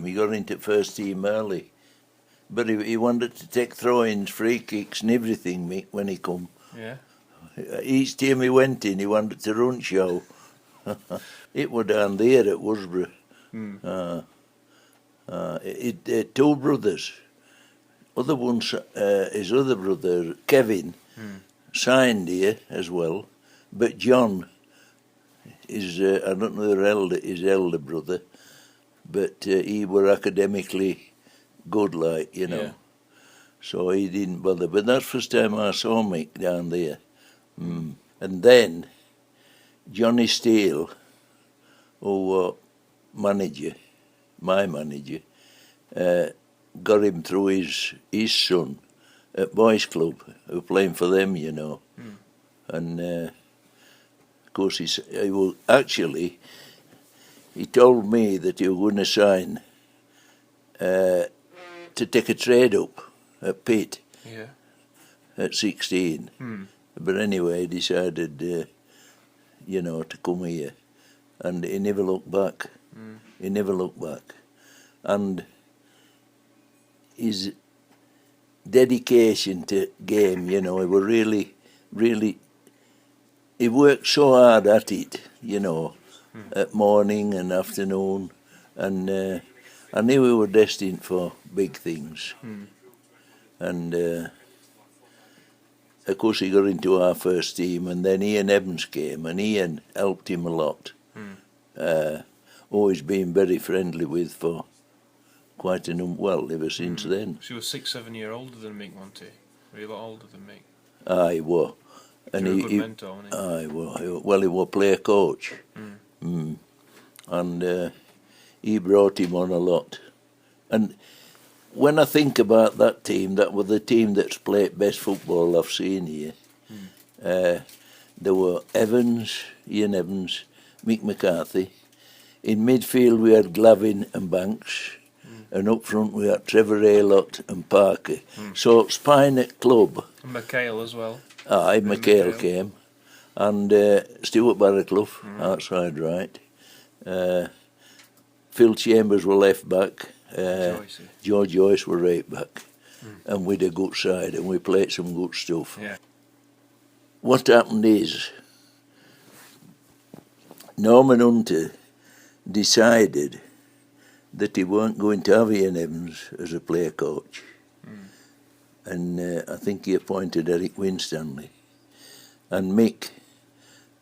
He got into first team early. But he wanted to take throw-ins, free kicks and everything, Mick, when he come. Yeah. Each team he went in, he wanted to run show. It was down there at Worsborough. Two brothers. Other ones, his other brother, Kevin, signed here as well. But John is, I don't know his elder brother, but he were academically good, like, you know. Yeah. So he didn't bother. But that's the first time I saw Mick down there. And then Johnny Steele, who was my manager, got him through his son at Boys Club, who were playing for them, you know. And of course he told me that he was going to sign to take a trade up at Pitt at 16. But anyway, he decided, you know, to come here. And he never looked back. He never looked back. And his dedication to game, you know, he was really, he worked so hard at it, you know, at morning and afternoon. And I knew we were destined for big things. And of course he got into our first team, and then Ian Evans came, and Ian helped him a lot. Always been very friendly with for quite ever since then. She was 6-7 years older than Mick, wasn't he? Were you a lot older than Mick? Aye, was. And he was a good mentor, wasn't he? Aye, well, he was player coach. And he brought him on a lot. And when I think about that team, that was the team that's played best football I've seen here. There were Ian Evans, Mick McCarthy. In midfield we had Glavin and Banks. And up front we had Trevor Aylott and Parker. So spine at club. And McHale as well. Aye, McHale came. And Stuart Barraclough, outside right. Phil Chambers were left back. George Joyce were right back. And we had a good side, and we played some good stuff. Yeah. What happened is, Norman Hunter decided that he weren't going to have Ian Evans as a player coach. And I think he appointed Eric Winstanley. And Mick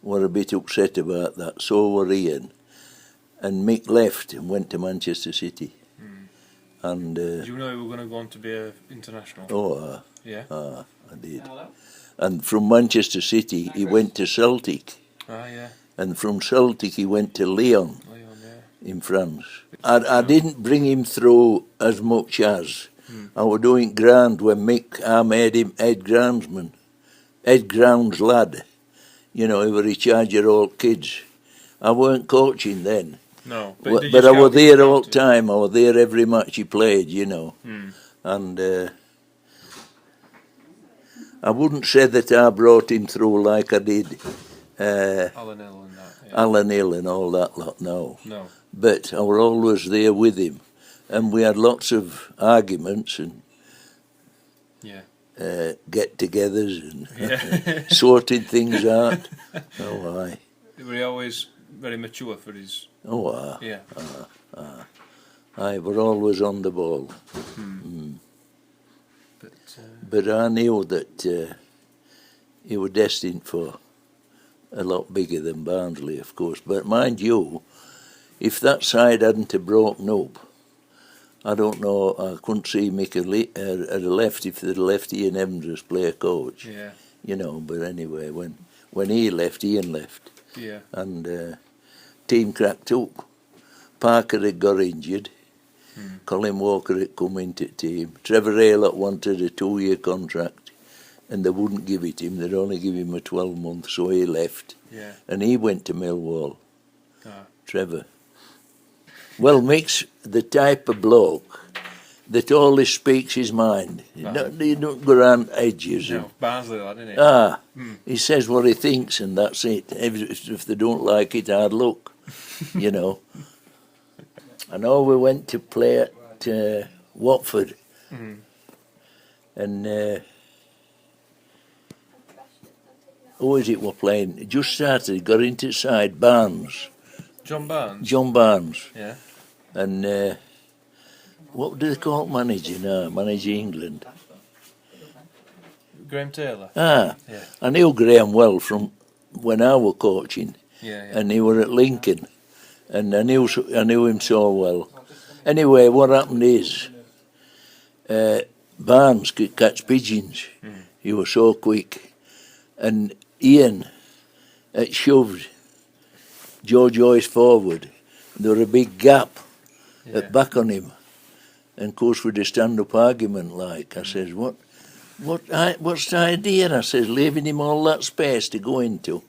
were a bit upset about that, so were Ian. And Mick left and went to Manchester City. And did you know he was going to go on to be an international? I did. And from Manchester City, he went to Celtic. And from Celtic, he went to Lyon in France. I didn't bring him through as much as I was doing ground when I made him head groundsman, head grounds lad. You know, he was in charge of all kids. I weren't coaching then. No, but I was there all the time. I was there every match he played, you know. And I wouldn't say that I brought him through like I did Alan Hill and that. Yeah. Alan Hill and all that lot, no. But I was always there with him. And we had lots of arguments and get-togethers and sorted things out. Aye. Were he always very mature for his... Aye, we're always on the ball. But I knew that he was destined for a lot bigger than Barnsley, of course. But mind you, if that side hadn't have broken up, I don't know, I couldn't see Mick had left if they'd left Ian Evans as player coach. You know, but anyway, when he left, Ian left. And team cracked up. Parker had got injured. Colin Walker had come into the team. Trevor Aylott wanted a 2-year contract, and they wouldn't give it him. They'd only give him a 12-month, so he left. And he went to Millwall, Trevor. Well, Mick's the type of bloke that always speaks his mind. He don't go around edges. No, Barnsley lad, isn't he? He says what he thinks, and that's it. If they don't like it, hard luck, you know. I know we went to play at Watford, and who is it we're playing? It just started, got into the side, Barnes. John Barnes? John Barnes. Yeah. And what do they call manager now? Manager England. Graham Taylor? Ah, Yeah. I knew Graham well from when I was coaching, Yeah. and he were at Lincoln, and I knew him so well. Anyway, what happened is, Barnes could catch pigeons. He was so quick, and Ian had shoved Joe Joyce forward. There was a big gap at back on him, and of course with a stand-up argument like, I says, what's the idea? I says, leaving him all that space to go into.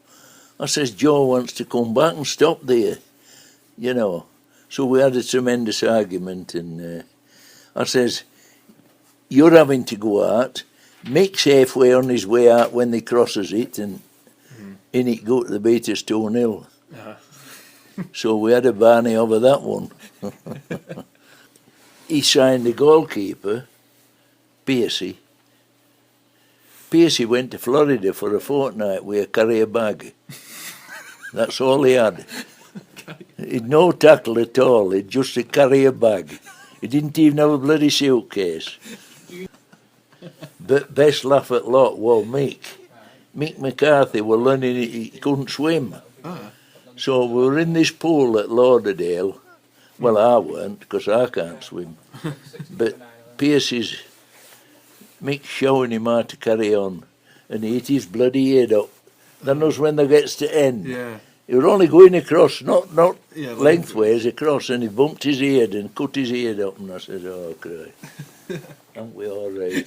I says, Joe wants to come back and stop there, you know. So we had a tremendous argument, and I says, you're having to go out. Mick's halfway on his way out when he crosses it, and in it go to the beat us 2-0. So we had a Barney over that one. He signed the goalkeeper, Piercy. Piercy went to Florida for a fortnight with a carrier bag. That's all he had. He'd no tackle at all, he'd just a carrier bag. He didn't even have a bloody suitcase. But best laugh at lot was Mick. Mick McCarthy were learning he couldn't swim. So we were in this pool at Lauderdale. Well, I weren't, because I can't swim. But Piercy's, Mick's showing him how to carry on, and he hit his bloody head up. That was when they gets to end. Yeah. He was only going across, not lengthways across, and he bumped his head and cut his head up, and I said, oh, Christ, aren't we all right?